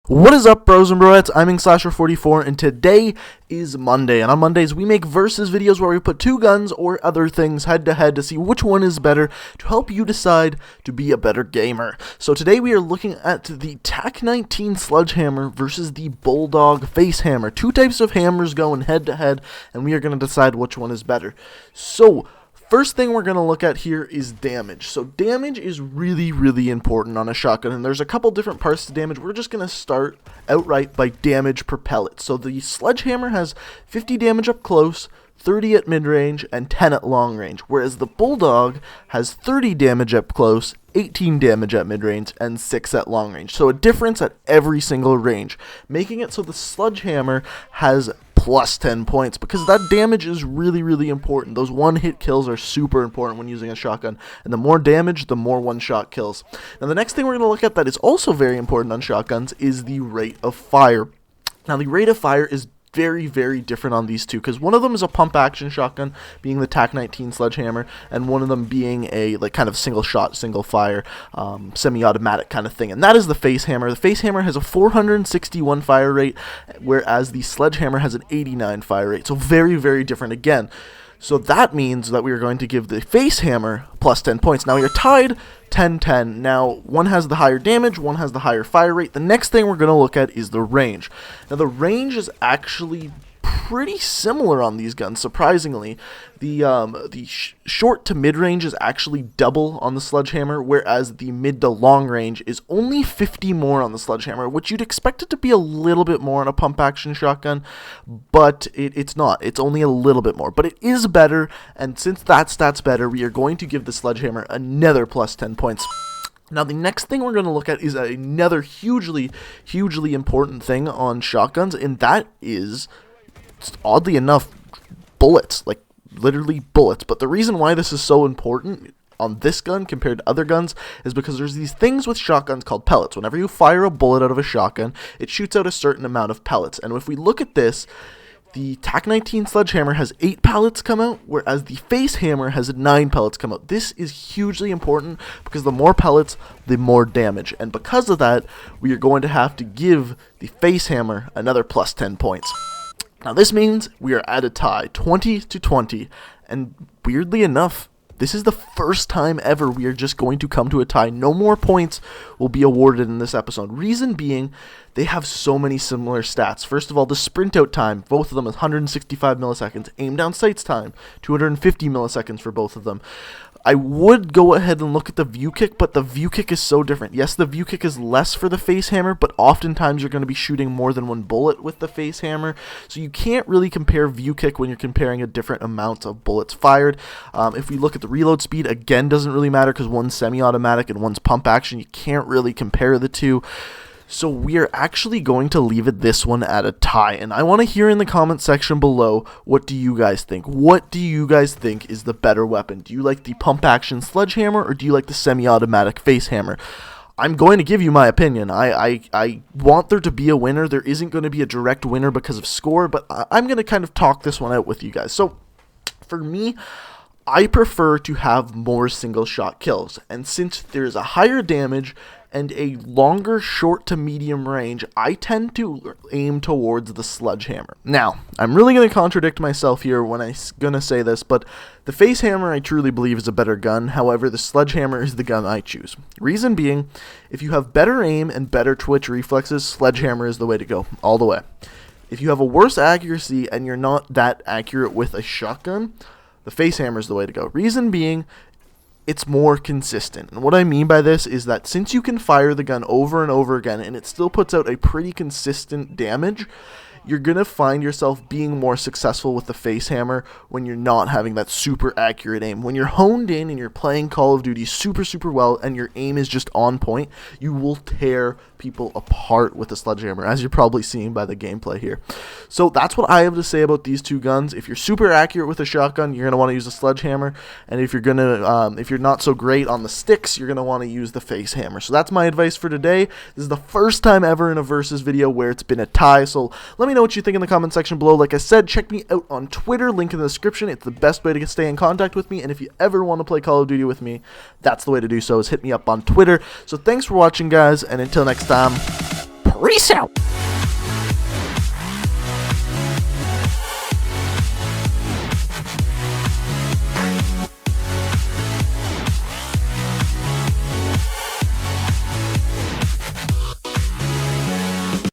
What is up, bros and broettes? I'm Slasher44, and today is Monday, and on Mondays we make versus videos where we put two guns or other things head to head to see which one is better to help you decide to be a better gamer. So today we are looking at the Tac-19 Sledgehammer versus the Bulldog Face Hammer. Two types of hammers going head to head, and we are going to decide which one is better. So first thing we're going to look at here is damage. So damage is really important on a shotgun, and there's a couple different parts to damage. We're just going to start outright by damage per pellet. So the Sledgehammer has 50 damage up close, 30 at mid-range, and 10 at long range, whereas the Bulldog has 30 damage up close, 18 damage at mid-range, and 6 at long range. So a difference at every single range, making it so the Sledgehammer has plus 10 points, because that damage is really important. Those one-hit kills are super important when using a shotgun, and the more damage, the more one-shot kills. Now the next thing we're going to look at that is also very important on shotguns is the rate of fire. Now the rate of fire is very different on these two, because one of them is a pump action shotgun, being the Tac-19 Sledgehammer, and one of them being a kind of single shot, single fire, semi-automatic kind of thing, and that is the Face Hammer. The Face Hammer has a 461 fire rate, whereas the Sledgehammer has an 89 fire rate, so very different again. So that means that we are going to give the Face Hammer plus 10 points. Now you're tied 10-10. Now one has the higher damage, one has the higher fire rate. The next thing we're going to look at is the range. Now the range is actually pretty similar on these guns, surprisingly. The short to mid range is actually double on the Sledgehammer, whereas the mid to long range is only 50 more on the Sledgehammer, which you'd expect it to be a little bit more on a pump action shotgun, but it's not. It's only a little bit more, but it is better, and since that stat's better, we are going to give the Sledgehammer another plus 10 points. Now the next thing we're going to look at is another hugely important thing on shotguns, and that is, oddly enough, bullets, like literally bullets. But the reason why this is so important on this gun compared to other guns is because there's these things with shotguns called pellets. Whenever you fire a bullet out of a shotgun, it shoots out a certain amount of pellets. And if we look at this, the Tac-19 Sledgehammer has 8 pellets come out, whereas the Face Hammer has 9 pellets come out. This is hugely important because the more pellets, the more damage. And because of that, we are going to have to give the Face Hammer another plus 10 points. Now this means we are at a tie, 20-20, and weirdly enough, this is the first time ever we are just going to come to a tie. No more points will be awarded in this episode. Reason being, they have so many similar stats. First of all, the sprint out time, both of them is 165 milliseconds. Aim down sights time, 250 milliseconds for both of them. I would go ahead and look at the view kick, but the view kick is so different. Yes, the view kick is less for the Face Hammer, but oftentimes you're going to be shooting more than one bullet with the Face Hammer, so you can't really compare view kick when you're comparing a different amount of bullets fired. If we look at the reload speed, again, doesn't really matter because one's semi-automatic and one's pump action. You can't really compare the two. So we are actually going to leave it this one at a tie, and I want to hear in the comment section below, what do you guys think? What do you guys think is the better weapon? Do you like the pump action Sledgehammer, or do you like the semi-automatic Face Hammer? I'm going to give you my opinion. I want there to be a winner. There isn't going to be a direct winner because of score, but I'm going to kind of talk this one out with you guys. So for me, I prefer to have more single shot kills, and since there's a higher damage and a longer short to medium range, I tend to aim towards the Sledgehammer. Now, I'm really going to contradict myself here when I'm going to say this, but the Face Hammer I truly believe is a better gun. However, the Sledgehammer is the gun I choose. Reason being, if you have better aim and better twitch reflexes, Sledgehammer is the way to go, all the way. If you have a worse accuracy and you're not that accurate with a shotgun, the Face Hammer is the way to go. Reason being, it's more consistent. And what I mean by this is that since you can fire the gun over and over again and it still puts out a pretty consistent damage, you're going to find yourself being more successful with the Face Hammer when you're not having that super accurate aim. When you're honed in and you're playing Call of Duty super well and your aim is just on point, you will tear people apart with the Sledgehammer, as you're probably seeing by the gameplay here. So that's what I have to say about these two guns. If you're super accurate with a shotgun, you're going to want to use a Sledgehammer, and if you're not so great on the sticks, you're going to want to use the Face Hammer. So that's my advice for today. This is the first time ever in a versus video where it's been a tie, so let me know what you think in the comment section below. Like I said, check me out on Twitter, link in the description. It's the best way to stay in contact with me, and if you ever want to play Call of Duty with me, that's the way to do so, is hit me up on Twitter. So thanks for watching, guys, and until next time, Resell.